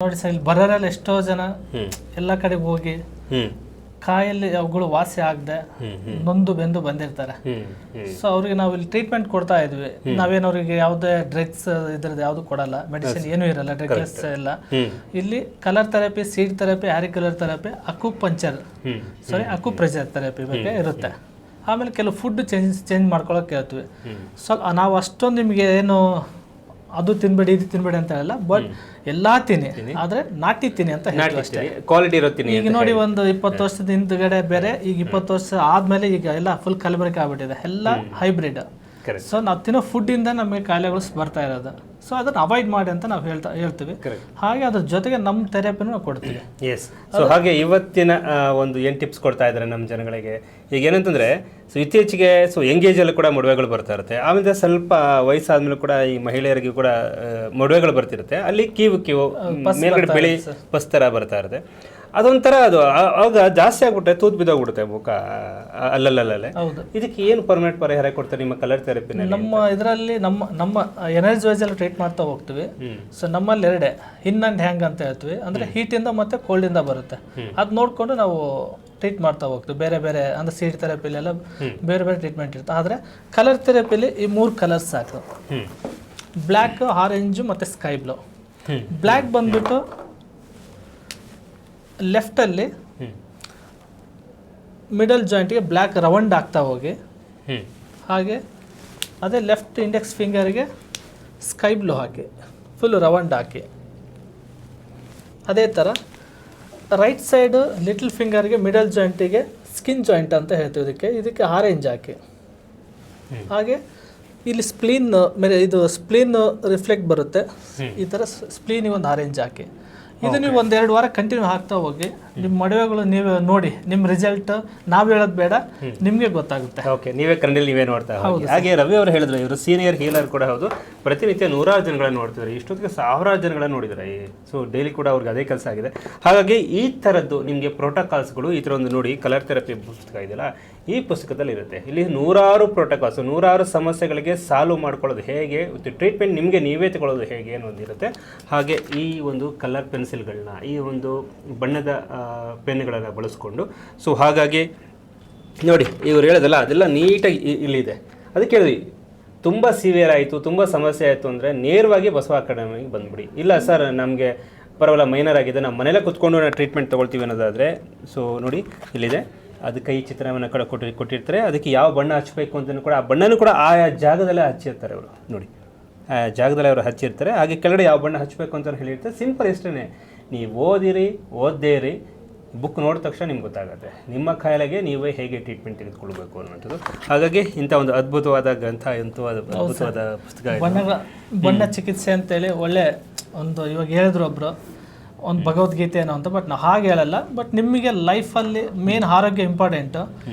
ನೋಡಿ ಸರ್, ಇಲ್ಲಿ ಬರೋರೆಲ್ಲ ಎಷ್ಟೋ ಜನ ಎಲ್ಲ ಕಡೆ ಹೋಗಿ ಕಾಯಲ್ಲಿ ಅವುಗಳು ವಾಸಿ ಆಗದೆ ನೊಂದು ಬೆಂದು ಬಂದಿರ್ತಾರೆ. ಸೊ ಅವ್ರಿಗೆ ನಾವು ಇಲ್ಲಿ ಟ್ರೀಟ್ಮೆಂಟ್ ಕೊಡ್ತಾ ಇದ್ವಿ. ನಾವೇನವ್ರಿಗೆ ಯಾವುದೇ ಡ್ರಗ್ಸ್ ಇದ್ರದ್ದು ಯಾವುದು ಕೊಡಲ್ಲ, ಮೆಡಿಸಿನ್ ಏನೂ ಇರಲ್ಲ, ಡ್ರಗ್ಸ್ ಎಲ್ಲ. ಇಲ್ಲಿ colour therapy, seed therapy, auricular therapy, acupressure therapy ಬಗ್ಗೆ ಇರುತ್ತೆ. ಆಮೇಲೆ ಕೆಲವು ಫುಡ್ ಚೇಂಜ್ ಮಾಡ್ಕೊಳಕ್ಕೆ ಹೇಳ್ತೀವಿ. ಸ್ವಲ್ಪ ನಾವು ಅಷ್ಟೊಂದು ನಿಮಗೆ ಏನು ಅದು ತಿನ್ಬೇಡಿ ಇದು ತಿನ್ಬೇಡಿ ಅಂತ ಹೇಳಲ್ಲ, ಬಟ್ ಎಲ್ಲಾ ತಿನ್ನಿ, ಆದ್ರೆ ನಾಟಿ ತಿನ್ನಿ ಅಂತ ಹೇಳ್ತೀವಿ ಅಷ್ಟೇ. ಕ್ವಾಲಿಟಿ ಇರುತ್ತೆ. ಈಗ ನೋಡಿ, ಒಂದು 20 ವರ್ಷದ ಹಿಂದ್ಗಡೆ ಬೇರೆ, ಈಗ 20 ವರ್ಷ ಆದ್ಮೇಲೆ ಈಗ ಎಲ್ಲ ಫುಲ್ ಕಲಬೆರಕೆ ಆಗ್ಬಿಟ್ಟಿದೆ, ಎಲ್ಲ ಹೈಬ್ರಿಡ್. ಸೊ ನಾವು ತಿನ್ನೋ ಫುಡ್ ಇಂದ ನಮಗೆ ಕಾಯಿಲೆಗಳು ಬರ್ತಾ ಇರೋದು. ಸೊ ಅದನ್ನ ಅವಾಯ್ಡ್ ಮಾಡಿ ಅಂತ ನಾವು ಹೇಳ್ತೀವಿ. ಹಾಗೆ ಅದ್ರ ಜೊತೆಗೆ ನಮ್ಮ ಥೆರಪಿನೂ ನಾವು ಕೊಡ್ತೀವಿ. ಎಸ್. ಸೊ ಹಾಗೆ ಇವತ್ತಿನ ಒಂದು ಏನು ಟಿಪ್ಸ್ ಕೊಡ್ತಾ ಇದ್ದಾರೆ ನಮ್ಮ ಜನಗಳಿಗೆ. ಈಗ ಏನಂತಂದ್ರೆ, ಸೊ ಇತ್ತೀಚೆಗೆ ಎಂಗೇಜಲ್ಲಿ ಕೂಡ ಮದುವೆಗಳು ಬರ್ತಾ ಇರುತ್ತೆ. ಆಮೇಲೆ ಸ್ವಲ್ಪ ವಯಸ್ಸಾದ್ಮೇಲೆ ಕೂಡ ಈ ಮಹಿಳೆಯರಿಗೆ ಕೂಡ ಮದುವೆಗಳು ಬರ್ತಿರುತ್ತೆ. ಅಲ್ಲಿ ಕೀವು ಮೇಲ್ಗಡೆ ಬಿಳಿ ಪಸ್ ಥರ ಬರ್ತಾ ಇರುತ್ತೆ. ಅದೊಂಥರ ಅದು ಆವಾಗ ಜಾಸ್ತಿ ಆಗ್ಬಿಟ್ಟೆ, ತೂತ್ ಬಿದ್ದೋಗ್ಬಿಡುತ್ತೆ ಮುಖ ಅಲ್ಲಲ್ಲೇ. ಇದಕ್ಕೆ ಏನು ಪರ್ಮನೆಂಟ್ ಪರಿಹಾರ ಕೊಡ್ತಾರೆ ನಿಮ್ಮ ಕಲರ್ ಥೆರಪಿನ? ನಮ್ಮ ಇದರಲ್ಲಿ ನಮ್ಮ ಎನರ್ಜಿ ವೈಸ್ ಎಲ್ಲ ಟ್ರೀಟ್ ಮಾಡ್ತಾ ಹೋಗ್ತೀವಿ. ಸೊ ನಮ್ಮಲ್ಲಿ ಎರಡೇ, ಇನ್ ಅಂಡ್ ಹ್ಯಾಂಗ್ ಅಂತ ಹೇಳ್ತೀವಿ. ಅಂದ್ರೆ ಹೀಟ್ ಇಂದ ಮತ್ತೆ ಕೋಲ್ಡ್ ಇಂದ ಬರುತ್ತೆ. ಅದ್ ನೋಡ್ಕೊಂಡು ನಾವು ಟ್ರೀಟ್ ಮಾಡ್ತಾ ಹೋಗ್ತೀವಿ. ಬೇರೆ ಬೇರೆ ಅಂದ್ರೆ ಸೀಡ್ ಥೆರಪಿಲೆಲ್ಲ ಬೇರೆ ಬೇರೆ ಟ್ರೀಟ್ಮೆಂಟ್ ಇರುತ್ತೆ. ಆದ್ರೆ ಕಲರ್ ಥೆರಪಿಲಿ ಈ 3 ಕಲರ್ಸ್ ಸಾಕು: ಬ್ಲ್ಯಾಕ್, ಆರೆಂಜ್ ಮತ್ತೆ ಸ್ಕೈ ಬ್ಲೂ. ಬ್ಲ್ಯಾಕ್ ಬಂದ್ಬಿಟ್ಟು ಲೆಫ್ಟಲ್ಲಿ ಮಿಡಲ್ ಜಾಯಿಂಟ್ಗೆ ಬ್ಲ್ಯಾಕ್ ರೌಂಡ್ ಆಗ್ತಾ ಹೋಗಿ, ಹಾಗೆ ಅದೇ ಲೆಫ್ಟ್ ಇಂಡೆಕ್ಸ್ ಫಿಂಗರ್ಗೆ ಸ್ಕೈ ಬ್ಲೂ ಹಾಕಿ ಫುಲ್ ರೌಂಡ್ ಹಾಕಿ, ಅದೇ ಥರ ರೈಟ್ ಸೈಡ್ ಲಿಟಲ್ ಫಿಂಗರ್ಗೆ ಮಿಡಲ್ ಜಾಯಿಂಟಿಗೆ ಸ್ಕಿನ್ ಜಾಯಿಂಟ್ ಅಂತ ಹೇಳ್ತೀವಿ, ಇದಕ್ಕೆ ಆರೆಂಜ್ ಹಾಕಿ. ಹಾಗೆ ಇಲ್ಲಿ ಸ್ಪ್ಲೀನ್ ರಿಫ್ಲೆಕ್ಟ್ ಬರುತ್ತೆ, ಈ ಥರ ಸ್ಪ್ಲೀನಿಗೆ ಒಂದು ಆರೆಂಜ್ ಹಾಕಿ. ಇದು ನೀವು 1-2 ವಾರ ಕಂಟಿನ್ಯೂ ಹಾಕ್ತಾ ಹೋಗಿ, ನಿಮ್ಮ ಮದುವೆಗಳು ನೀವೇ ನೋಡಿ, ನಿಮ್ಮ ರಿಸಲ್ಟ್ ನಾವು ಹೇಳೋದು ಬೇಡ, ನಿಮಗೆ ಗೊತ್ತಾಗುತ್ತೆ. ಓಕೆ, ನೀವೇ ಕಣ್ಣಲ್ಲಿ ನೀವೇ ನೋಡ್ತಾ ಹೋಗಿ. ಹಾಗೆ ರವಿ ಅವರು ಹೇಳಿದ್ರು, ಇವರು ಸೀನಿಯರ್ ಹೀಲರ್ ಕೂಡ ಹೌದು. ಪ್ರತಿನಿತ್ಯ 100 ಜನಗಳನ್ನ ನೋಡ್ತಿದ್ದಾರೆ, ಇಷ್ಟೊತ್ತಿಗೆ 1000 ಜನಗಳನ್ನ ನೋಡಿದ್ದಾರೆ. ಸೊ ಡೈಲಿ ಕೂಡ ಅವ್ರಿಗೆ ಅದೇ ಕೆಲಸ ಆಗಿದೆ. ಹಾಗಾಗಿ ಈ ಥರದ್ದು ನಿಮಗೆ ಪ್ರೋಟೋಕಾಲ್ಸ್ಗಳು, ಈ ಥರ ಒಂದು ನೋಡಿ, ಕಲರ್ ಥೆರಪಿ ಪುಸ್ತಕ ಇದೆಯಲ್ಲ, ಈ ಪುಸ್ತಕದಲ್ಲಿ ಇರುತ್ತೆ. ಇಲ್ಲಿ 100 ಪ್ರೋಟೋಕಾಲ್ಸ್, 100 ಸಮಸ್ಯೆಗಳಿಗೆ ಸಾಲ್ವ್ ಮಾಡ್ಕೊಳ್ಳೋದು ಹೇಗೆ, ಟ್ರೀಟ್ಮೆಂಟ್ ನಿಮಗೆ ನೀವೇ ತಗೊಳ್ಳೋದು ಹೇಗೆ ಅನ್ನೋದಿರುತ್ತೆ. ಹಾಗೆ ಈ ಒಂದು ಕಲರ್ ಪೆನ್ಸಿಲ್ಗಳನ್ನ, ಈ ಒಂದು ಬಣ್ಣದ ಪೆನ್ಗಳನ್ನು ಬಳಸ್ಕೊಂಡು, ಸೊ ಹಾಗಾಗಿ ನೋಡಿ ಇವ್ರು ಹೇಳೋದಲ್ಲ, ಅದೆಲ್ಲ ನೀಟಾಗಿ ಇಲ್ಲಿದೆ. ಅದಕ್ಕೆ ಹೇಳಿದ್ವಿ, ತುಂಬ ಸಿವಿಯರ್ ಆಯಿತು, ತುಂಬ ಸಮಸ್ಯೆ ಆಯಿತು ಅಂದರೆ ನೇರವಾಗಿ ಬಸವ ಅಕಾಡೆಮಿಗೆ ಬಂದುಬಿಡಿ. ಇಲ್ಲ ಸರ್, ನಮಗೆ ಪರವಾಗಿಲ್ಲ, ಮೈನರ್ ಆಗಿದೆ, ನಾವು ಮನೇಲೆ ಕುತ್ಕೊಂಡು ನಾವು ಟ್ರೀಟ್ಮೆಂಟ್ ತೊಗೊಳ್ತೀವಿ ಅನ್ನೋದಾದರೆ, ಸೊ ನೋಡಿ ಇಲ್ಲಿದೆ, ಅದಕ್ಕೆ ಈ ಚಿತ್ರವನ್ನು ಕೂಡ ಕೊಟ್ಟಿರ್ತಾರೆ. ಅದಕ್ಕೆ ಯಾವ ಬಣ್ಣ ಹಚ್ಚಬೇಕು ಅಂತಲೂ ಕೂಡ, ಆ ಬಣ್ಣನೂ ಕೂಡ ಆಯಾ ಜಾಗದಲ್ಲೇ ಹಚ್ಚಿರ್ತಾರೆ ಅವರು. ನೋಡಿ ಆ ಜಾಗದಲ್ಲಿ ಅವರು ಹಚ್ಚಿರ್ತಾರೆ. ಹಾಗೆ ಕೆಳಗಡೆ ಯಾವ ಬಣ್ಣ ಹಚ್ಚಬೇಕು ಅಂತ ಹೇಳಿರ್ತಾರೆ. ಸಿಂಪಲ್ ಇಷ್ಟೇ, ನೀವು ಓದದೇ ಇರಿ, ಬುಕ್ ನೋಡಿದ ತಕ್ಷಣ ನಿಮ್ಗೆ ಗೊತ್ತಾಗುತ್ತೆ ನಿಮ್ಮ ಕಾಯಿಲೆಗೆ ನೀವೇ ಹೇಗೆ ಟ್ರೀಟ್ಮೆಂಟ್ ತೆಗೆದುಕೊಳ್ಬೇಕು ಅನ್ನೋಂಥದ್ದು. ಹಾಗಾಗಿ ಇಂಥ ಒಂದು ಅದ್ಭುತವಾದ ಗ್ರಂಥ, ಅದ್ಭುತವಾದ ಪುಸ್ತಕ. ಬಣ್ಣ ಚಿಕಿತ್ಸೆ ಅಂತೇಳಿ ಒಳ್ಳೆ ಒಂದು, ಇವಾಗ ಹೇಳಿದ್ರು ಒಬ್ರು, ಒಂದು ಭಗವದ್ಗೀತೆ ಏನೋ ಅಂತ, ಬಟ್ ನಾವು ಹಾಗೆ ಹೇಳಲ್ಲ. ಬಟ್ ನಿಮಗೆ ಲೈಫಲ್ಲಿ ಮೇನ್ ಆರೋಗ್ಯ ಇಂಪಾರ್ಟೆಂಟು.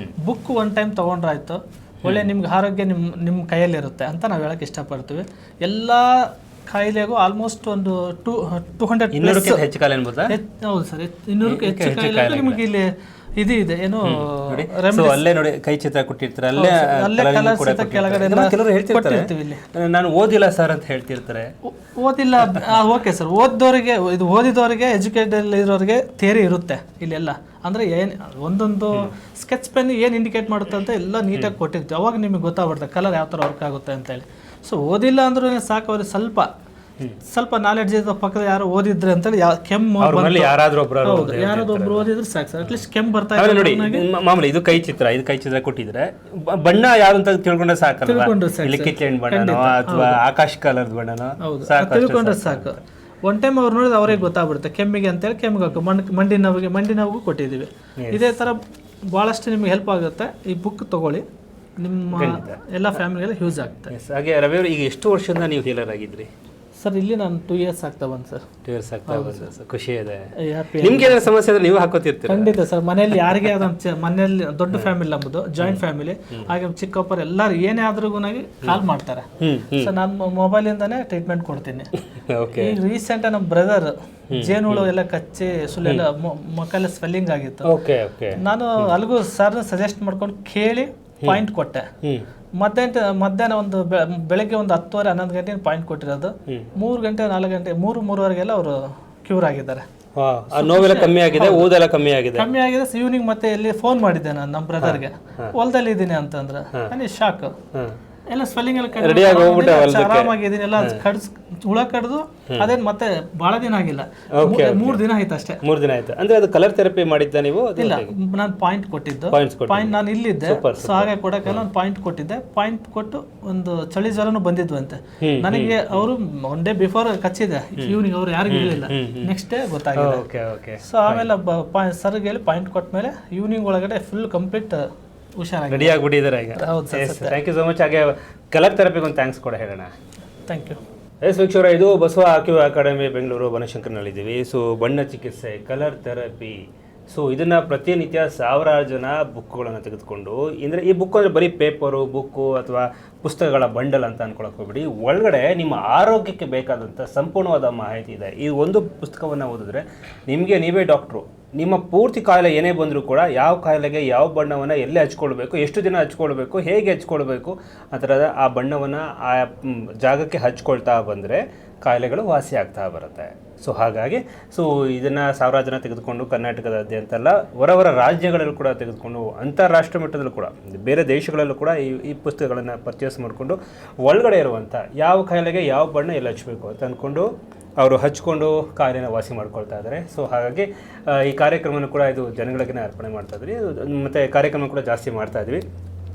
ಬುಕ್ 1 ಟೈಮ್ ತೊಗೊಂಡ್ರಾಯ್ತು, ಒಳ್ಳೆ ನಿಮ್ಗೆ ಆರೋಗ್ಯ ನಿಮ್ಮ ಕೈಯಲ್ಲಿರುತ್ತೆ ಅಂತ ನಾವು ಹೇಳಕ್ಕೆ ಇಷ್ಟಪಡ್ತೀವಿ. ಎಲ್ಲ ಕಾಯಿಲೆಗೂ ಆಲ್ಮೋಸ್ಟ್ ಒಂದು 200 ಹೆಚ್ಚು ಕಾಯಿಲೆ ಅನ್ಬೋದಾ? ಹೌದು ಸರ್, 200ಕ್ಕೂ ಹೆಚ್ಚು ಕಾಯಿಲೆ ನಿಮಗೆ ಇಲ್ಲಿ ಇದೆ. ಏನು ಅಲ್ಲೇ ನೋಡಿ ಕೈ ಚಿತ್ರ ಕೊಟ್ಟಿರ್ತಾರೆ, ಅಲ್ಲೇ ಕೆಳಗಡೆ ಕೆಲವರು ಹೇಳ್ತಿರ್ತಾರೆ, ನಾನು ಓದಿಲ್ಲ ಸರ್ ಅಂತ ಹೇಳ್ತಿರ್ತಾರೆ. ಓದಿಲ್ಲ, ಓಕೆ ಸರ್, ಓದಿದವರಿಗೆ ಎಜುಕೇಟೆಡ್ ಇರೋರಿಗೆ ಥಿಯರಿ ಇರುತ್ತೆ ಇಲ್ಲೆಲ್ಲ. ಅಂದರೆ ಒಂದೊಂದು ಸ್ಕೆಚ್ ಪೆನ್ ಏನು ಇಂಡಿಕೇಟ್ ಮಾಡುತ್ತೆ ಅಂತ ಎಲ್ಲ ನೀಟಾಗಿ ಕೊಟ್ಟಿರ್ತೀವಿ. ಅವಾಗ ನಿಮಗೆ ಗೊತ್ತಾಗ್ಬಿಡುತ್ತೆ ಕಲರ್ ಯಾವ ಥರ ವರ್ಕ್ ಆಗುತ್ತೆ ಅಂತೇಳಿ. ಸೊ ಓದಿಲ್ಲ ಅಂದ್ರೂ ಸಾಕು, ಅವ್ರಿಗೆ ಸ್ವಲ್ಪ ನಾಲೆಡ್ಜ್ ಇದೆ, ಪಕ್ಕದ ಯಾರು ಓದಿದ್ರೆ ಅಂತೇಳಿ, ಕೆಮ್ಮು ಯಾರಾದ್ರೂ ಒಬ್ರು ಓದಿದ್ರೆ ಸಾಕು ಸರ್, ಅಟ್ಲೀಸ್ಟ್ ಕೆಮ್ಮು ಬರ್ತಾ ಇದೆ ನೋಡಿ. ಮಾಮೂಲಿ ಇದು ಕೈ ಚಿತ್ರ ಕೊಟ್ಟಿದ್ರೆ ಬಣ್ಣ ಯಾರು ಅಂತ ತಿಳ್ಕೊಂಡ್ರೆ ಸಾಕಲ್ಲ, ಕಿತ್ಲೆಂಡ್ ಬಣ್ಣನೋ ಅಥವಾ ಆಕಾಶ ಕಲರ್ ಬಣ್ಣನೋ ತಿಳ್ಕೊಂಡ್ರೆ ಸಾಕು. 1 ಟೈಮ್ ಅವ್ರು ನೋಡಿದ್ರೆ ಅವ್ರಿಗೆ ಗೊತ್ತಾಗ್ಬಿಡುತ್ತೆ. ಕೆಮ್ಮಿಗೆ ಅಂತೇಳಿ ಕೆಮ್ಮಿಗೆ ಹಾಕು, ಮಂಡಿ ನೋವಿಗೂ ಕೊಟ್ಟಿದ್ದೀವಿ. ಇದೇ ಥರ ಭಾಳಷ್ಟು ನಿಮ್ಗೆ ಹೆಲ್ಪ್ ಆಗುತ್ತೆ. ಈ ಬುಕ್ ತಗೊಳ್ಳಿ, ನಿಮ್ಮ ಎಲ್ಲ ಫ್ಯಾಮಿಲಿಗೆಲ್ಲ ಯೂಸ್ ಆಗುತ್ತೆ. ಹಾಗೆ ರವಿ ಅವರು, ಈಗ ಎಷ್ಟು ವರ್ಷದಿಂದ ನೀವು ಹೀಲರ್ ಆಗಿದ್ರಿ ಸರ್? ಇಲ್ಲಿ ನಾನು 2 ಇಯರ್ಸ್ ಆಗ್ತಾ ಬಂದು ಸರ್. 2 ಇಯರ್ಸ್ ಆಗ್ತಾ ಬಂದು ಸರ್, ಖುಷಿ ಇದೆ. ನಿಮ್ಗೆ ಏನಾದ್ರು ಸಮಸ್ಯೆ ಅಂದ್ರೆ ನೀವು ಹಾಕೋತಿರ್ತೀರಿ? ಖಂಡಿತ ಸರ್, ಮನೆಯಲ್ಲಿ ಯಾರಿಗೆ ಮನೆಯಲ್ಲಿ ದೊಡ್ಡ ಫ್ಯಾಮಿಲಿ, ನಮ್ಮದು ಜಾಯಿಂಟ್ ಫ್ಯಾಮಿಲಿ. ಹಾಗೆ ಚಿಕ್ಕಪ್ಪರು ಎಲ್ಲರೂ ಏನೇ ಆದ್ರೂ ಕಾಲ್ ಮಾಡ್ತಾರೆ. ಸೊ ನಾನು ಮೊಬೈಲಿಂದಾನೇ ಟ್ರೀಟ್ಮೆಂಟ್ ಕೊಡ್ತೀನಿ. ಈಗ ರೀಸೆಂಟ್ ನಮ್ಮ ಬ್ರದರ್ ಜೇನುಹುಳು ಎಲ್ಲ ಕಚ್ಚಿ ಸುಳ್ಳೆಲ್ಲ ಮೊಕ್ಕಲ್ಲ ಸ್ವೆಲ್ಲಿಂಗ್ ಆಗಿತ್ತು. ನಾನು ಅಲ್ಲಿಗೂ ಸರ್ನ ಸಜೆಸ್ಟ್ ಮಾಡ್ಕೊಂಡು ಕೇಳಿ ಪಾಯಿಂಟ್ ಕೊಟ್ಟೆ. ಮಧ್ಯಾಹ್ನ ಒಂದು ಬೆಳಗ್ಗೆ ಒಂದು 10:30 11 ಗಂಟೆ ಪಾಯಿಂಟ್ ಕೊಟ್ಟಿರೋದು. 3 ಗಂಟೆ 4 ಗಂಟೆ 3-3:30 ಅವರು ಕ್ಯೂರ್ ಆಗಿದ್ದಾರೆ. ಆ ನೋವೆಲ್ಲ ಕಮ್ಮಿ ಆಗಿದೆ, ಊದೆಲ್ಲ ಕಮ್ಮಿ ಆಗಿದೆ. ಕಮ್ಮಿ ಆಗಿದೆ. ಈವ್ನಿಂಗ್ ಮತ್ತೆ ಇಲ್ಲಿ ಫೋನ್ ಮಾಡಿದ್ದೆ ನಾನು ನಮ್ಮ ಬ್ರದರ್ಗೆ, ಹೊಲದಲ್ಲಿ ಇದ್ದೀನಿ ಅಂತಂದ್ರೆ ನನಗೆ ಶಾಕ್. ಎಲ್ಲ ಸ್ವೆಲ್ಲಿಂಗ್ ಎಲ್ಲ ಆರಾಮಾಗಿದ್ದೀನಿ, ಎಲ್ಲ ಹುಳ ಕಡ್ದು ಅದೇನು ಮತ್ತೆ ಬಹಳ ದಿನ ಆಗಿಲ್ಲ, 3 ದಿನ ಆಯ್ತು ಅಷ್ಟೇ. 3 ದಿನ ಆಯ್ತು. ಅಂದ್ರೆ ಅದು ಕಲರ್ ಥೆರಪಿ ಮಾಡಿದ್ದ ನೀವು? ಇಲ್ಲ, ನಾನು ಪಾಯಿಂಟ್ ಕೊಟ್ಟಿದ್ದು. ಪಾಯಿಂಟ್ ನಾನು ಇಲ್ಲಿದ್ದೆ, ಸೊ ಹಾಗೆ ಕೊಡಕ್ಕೆ ನಾನು ಪಾಯಿಂಟ್ ಕೊಟ್ಟಿದ್ದೆ. ಪಾಯಿಂಟ್ ಕೊಟ್ಟು ಒಂದು ಚಳಿ ಜ್ವರನು ಬಂದಿದ್ವಂತೆ ನನಗೆ. ಅವರು 1 ಡೇ ಬಿಫೋರ್ ಕಚ್ಚಿದೆ, ಈವ್ನಿಂಗ್ ಅವ್ರು ಯಾರಿಗೂ ಹೇಳಿಲ್ಲ, ನೆಕ್ಸ್ಟ್ ಡೇ ಗೊತ್ತಾಗಿದೆ. ಸೊ ಆಮೇಲೆ ಸರ್ಗೆ ಹೇಳಿ ಪಾಯಿಂಟ್ ಕೊಟ್ಟ ಮೇಲೆ ಈವ್ನಿಂಗ್ ಒಳಗಡೆ ಫುಲ್ ಕಂಪ್ಲೀಟ್ ರೆಡಿ ಆಗಿಬಿಟ್ಟಿದ್ದಾರೆ ಈಗ. Thank you so much. ಹಾಗೆ ಕಲರ್ ಥೆರಪಿಗೆ ಒಂದು ಥ್ಯಾಂಕ್ಸ್ ಕೂಡ ಹೇಳೋಣ. Thank you. ವೀಕ್ಷಕರೇ, ಇದು ಬಸವ ಆಕ್ಯೂ ಅಕಾಡೆಮಿ ಬೆಂಗಳೂರು ಬನಶಂಕರ್ನಲ್ಲಿದ್ದೀವಿ. ಸೊ ಬಣ್ಣ ಚಿಕಿತ್ಸೆ, ಕಲರ್ ಥೆರಪಿ, ಸೊ ಇದನ್ನು ಪ್ರತಿನಿತ್ಯ ಸಾವಿರಾರು ಜನ ಬುಕ್ಗಳನ್ನು ತೆಗೆದುಕೊಂಡು, ಅಂದರೆ ಈ ಬುಕ್ ಅಂದರೆ ಬರೀ ಪೇಪರು ಬುಕ್ಕು ಅಥವಾ ಪುಸ್ತಕಗಳ ಬಂಡಲ್ ಅಂತ ಅಂದ್ಕೊಳಕ್ಕೆ ಹೋಗ್ಬಿಡಿ. ಒಳಗಡೆ ನಿಮ್ಮ ಆರೋಗ್ಯಕ್ಕೆ ಬೇಕಾದಂಥ ಸಂಪೂರ್ಣವಾದ ಮಾಹಿತಿ ಇದೆ. ಈ ಒಂದು ಪುಸ್ತಕವನ್ನು ಓದಿದ್ರೆ ನಿಮಗೆ ನೀವೇ ಡಾಕ್ಟ್ರು. ನಿಮ್ಮ ಪೂರ್ತಿ ಕಾಯಿಲೆ ಏನೇ ಬಂದರೂ ಕೂಡ ಯಾವ ಕಾಯಿಲೆಗೆ ಯಾವ ಬಣ್ಣವನ್ನು ಎಲ್ಲಿ ಹಚ್ಕೊಳ್ಬೇಕು, ಎಷ್ಟು ದಿನ ಹಚ್ಕೊಳ್ಬೇಕು, ಹೇಗೆ ಹಚ್ಕೊಳ್ಬೇಕು, ಆ ಥರದ ಆ ಬಣ್ಣವನ್ನು ಆ ಜಾಗಕ್ಕೆ ಹಚ್ಕೊಳ್ತಾ ಬಂದರೆ ಕಾಯಿಲೆಗಳು ವಾಸಿ ಆಗ್ತಾ ಬರುತ್ತೆ. ಸೊ ಹಾಗಾಗಿ ಇದನ್ನು ಸಾವಿರಾರು ಜನ ತೆಗೆದುಕೊಂಡು ಕರ್ನಾಟಕದಾದ್ಯಂತಲ್ಲ ಹೊರ ರಾಜ್ಯಗಳಲ್ಲೂ ಕೂಡ ತೆಗೆದುಕೊಂಡು ಅಂತಾರಾಷ್ಟ್ರೀಯ ಮಟ್ಟದಲ್ಲೂ ಕೂಡ ಬೇರೆ ದೇಶಗಳಲ್ಲೂ ಕೂಡ ಈ ಪುಸ್ತಕಗಳನ್ನು ಪರ್ಚೇಸ್ ಮಾಡಿಕೊಂಡು ಒಳಗಡೆ ಇರುವಂಥ ಯಾವ ಕಾಯಿಲೆಗೆ ಯಾವ ಬಣ್ಣ ಎಲ್ಲಿ ಹಚ್ಚಬೇಕು ಅಂತ ಅಂದ್ಕೊಂಡು ಅವರು ಹಚ್ಕೊಂಡು ಕಾಯಿಲೆನ ವಾಸಿ ಮಾಡ್ಕೊಳ್ತಾ ಇದ್ದಾರೆ. ಸೊ ಹಾಗಾಗಿ ಈ ಕಾರ್ಯಕ್ರಮವನ್ನು ಕೂಡ ಇದು ಜನಗಳಿಗೆ ಅರ್ಪಣೆ ಮಾಡ್ತಾ ಇದ್ವಿ, ಮತ್ತು ಕಾರ್ಯಕ್ರಮ ಕೂಡ ಜಾಸ್ತಿ ಮಾಡ್ತಾ ಇದ್ವಿ.